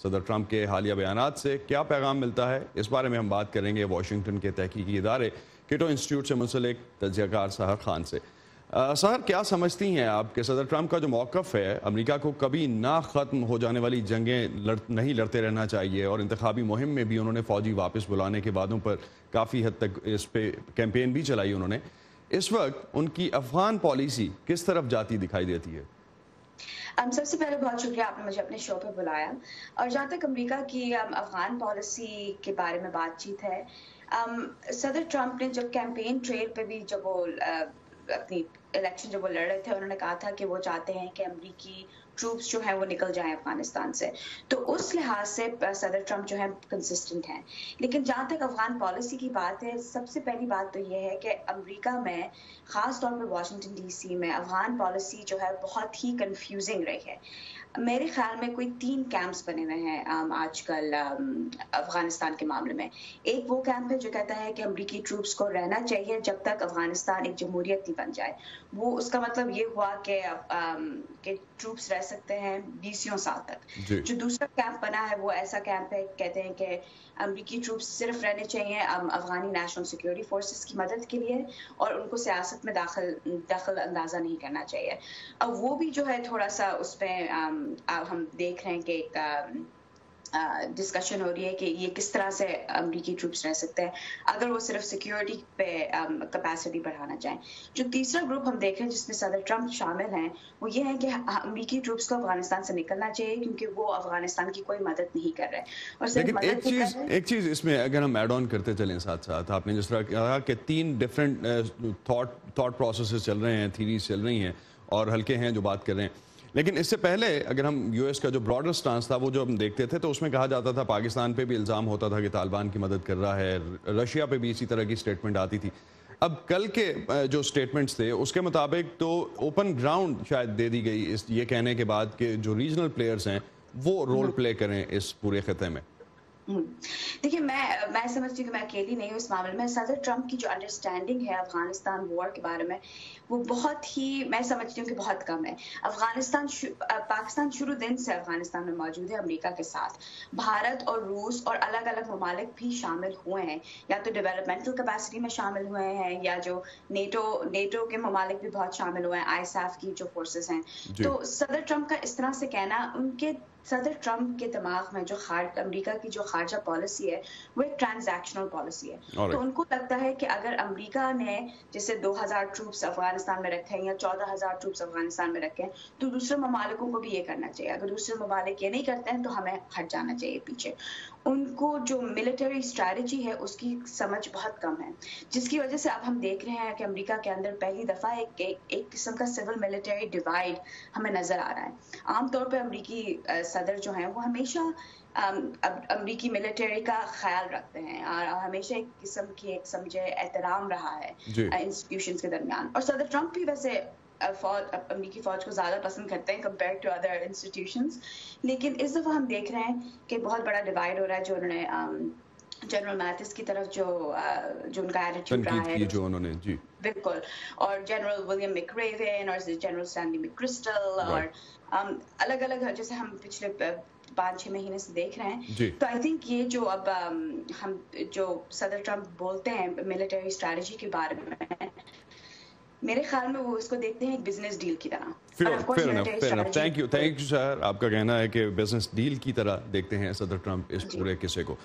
صدر ٹرمپ کے حالیہ بیانات سے کیا پیغام ملتا ہے، اس بارے میں ہم بات کریں گے واشنگٹن کے تحقیقی ادارے کیٹو انسٹیٹیوٹ سے منسلک تجزیہ کار سحر خان سے۔ سحر، کیا سمجھتی ہیں آپ کہ صدر ٹرمپ کا جو موقف ہے، امریکہ کو کبھی نہ ختم ہو جانے والی جنگیں نہیں لڑتے رہنا چاہیے، اور انتخابی مہم میں بھی انہوں نے فوجی واپس بلانے کے وعدوں پر کافی حد تک اس پہ کیمپین بھی چلائی انہوں نے، اس وقت ان کی افغان پالیسی کس طرف جاتی دکھائی دیتی ہے؟ سب سے پہلے بہت شکریہ آپ نے مجھے اپنے شو پہ بلایا۔ اور جہاں تک امریکہ کی افغان پالیسی کے بارے میں بات چیت ہے، صدر ٹرمپ نے جب کیمپین ٹریل پہ بھی جب وہ اپنی الیکشن جب وہ لڑ رہے تھے، انہوں نے کہا تھا کہ وہ چاہتے ہیں کہ امریکی ٹروپس جو ہیں وہ نکل جائیں افغانستان سے، تو اس لحاظ سے صدر ٹرمپ جو ہے کنسسٹنٹ ہیں۔ لیکن جہاں تک افغان پالیسی کی بات ہے، سب سے پہلی بات تو یہ ہے کہ امریکہ میں خاص طور پہ واشنگٹن ڈی سی میں افغان پالیسی جو ہے بہت ہی کنفیوزنگ رہی ہے۔ میرے خیال میں کوئی 3 کیمپس بنے ہوئے ہیں آج کل افغانستان کے معاملے میں۔ ایک وہ کیمپ ہے جو کہتا ہے کہ امریکی ٹروپس کو رہنا چاہیے جب تک افغانستان ایک جمہوریت نہیں بن جائے۔ وہ اس کا مطلب یہ ہوا کہ ٹروپس رہ سکتے ہیں 20 سال تک۔ جی جو دوسرا کیمپ بنا ہے وہ ایسا کیمپ ہے، کہتے ہیں کہ امریکی ٹروپس صرف رہنے چاہیے افغانی نیشنل سیکیورٹی فورسز کی مدد کے لیے، اور ان کو سیاست میں دخل اندازہ نہیں کرنا چاہیے۔ اب وہ بھی جو ہے تھوڑا سا اس پہ ہم دیکھ رہے ہیں کہ ایک ڈسکشن ہو رہی ہے کہ یہ کس طرح سے امریکی ٹروپس رہ سکتے ہیں اگر وہ صرف سیکیورٹی پہ کیپیسٹی بڑھانا چاہیں۔ جو تیسرا گروپ ہم دیکھ رہے ہیں جس میں صدر ٹرمپ شامل ہیں، وہ یہ ہے کہ امریکی ٹروپس کو افغانستان سے نکلنا چاہیے کیونکہ وہ افغانستان کی کوئی مدد نہیں کر رہے، اور صرف لیکن مدد نہیں کر رہے۔ ایک چیز اس میں اگر ہم ایڈ آن کرتے چلیں ساتھ ساتھ، آپ نے جس طرح کہا کہ 3 ڈفرینٹ تھاٹ پروسیسز چل رہے ہیں، تھیریز چل رہی ہیں، اور ہلکے ہیں جو بات کر رہے ہیں، لیکن اس سے پہلے اگر ہم یو ایس کا جو براڈر سٹانس تھا وہ جو ہم دیکھتے تھے تو اس میں کہا جاتا تھا، پاکستان پہ بھی الزام ہوتا تھا کہ طالبان کی مدد کر رہا ہے، رشیا پہ بھی اسی طرح کی سٹیٹمنٹ آتی تھی۔ اب کل کے جو سٹیٹمنٹس تھے اس کے مطابق تو اوپن گراؤنڈ شاید دے دی گئی یہ کہنے کے بعد کہ جو ریجنل پلیئرز ہیں وہ رول پلے کریں اس پورے خطے میں۔ دیکھیے، میں سمجھتی ہوں کہ میں اکیلی نہیں ہوں اس معاملے میں۔ صدر ٹرمپ کی جو انڈرسٹینڈنگ ہے افغانستان وار کے بارے میں، وہ بہت ہی، میں سمجھتی ہوں کہ بہت کم ہے۔ پاکستان شروع دن سے افغانستان میں موجود ہے امریکہ کے ساتھ۔ بھارت اور روس اور الگ الگ ممالک بھی شامل ہوئے ہیں، یا تو ڈیولپمنٹل کیپیسٹی میں شامل ہوئے ہیں، یا جو نیٹو کے ممالک بھی بہت شامل ہوئے ہیں، ISAF کی جو فورسز ہیں۔ تو صدر ٹرمپ کا اس طرح سے کہنا، صدر ٹرمپ کے دماغ میں جو امریکہ کی جو خارجہ پالیسی ہے وہ ایک ٹرانزیکشنل پالیسی ہے۔ تو ان کو لگتا ہے کہ اگر امریکہ نے جیسے 2000 ٹروپس افغانستان میں رکھے ہیں یا 14000 ٹروپس افغانستان میں رکھے ہیں، تو دوسرے ممالکوں کو بھی یہ کرنا چاہیے۔ اگر دوسرے ممالک یہ نہیں کرتے ہیں تو ہمیں ہٹ جانا چاہیے پیچھے۔ ان کو جو ملٹری اسٹریٹجی ہے اس کی سمجھ بہت کم ہے، جس کی وجہ سے اب ہم دیکھ رہے ہیں کہ امریکہ کے اندر پہلی دفعہ ایک قسم کا سول ملٹری ڈیوائڈ ہمیں نظر آ رہا ہے۔ عام طور پہ امریکی صدر جو ہیں وہ ہمیشہ امریکی ملٹری کا خیال رکھتے ہیں، اور ہمیشہ ایک قسم کی ایک سمجھے احترام رہا ہے انسٹیٹیوشنز کے درمیان۔ اور صدر ٹرمپ بھی ویسے امریکی فوج کو زیادہ پسند کرتے ہیں کمپیئر ٹو ادر انسٹیٹیوشنز، لیکن اس دفعہ ہم دیکھ رہے ہیں کہ بہت بڑا ڈیوائڈ ہو رہا ہے۔ جو انہوں نے جنرل میتس کی طرف جو ان کا ایٹیٹیوڈ رہا ہے، جو انہوں نے بالکل، اور جنرل ولیم میکریون اور جنرل سٹینلی میکرسٹل، اور الگ الگ جیسے ہم پچھلے 5-6 مہینے سے دیکھ رہے ہیں۔ تو آئی تھنک یہ جو اب ہم جو صدر ٹرمپ بولتے ہیں ملٹری اسٹریٹجی کے بارے میں، میرے خیال میں وہ اس کو دیکھتے ہیں ایک بزنس ڈیل کی طرح۔ تھینک یو سر، آپ کا کہنا ہے کہ بزنس ڈیل کی طرح دیکھتے ہیں صدر ٹرمپ اس پورے قصے کو۔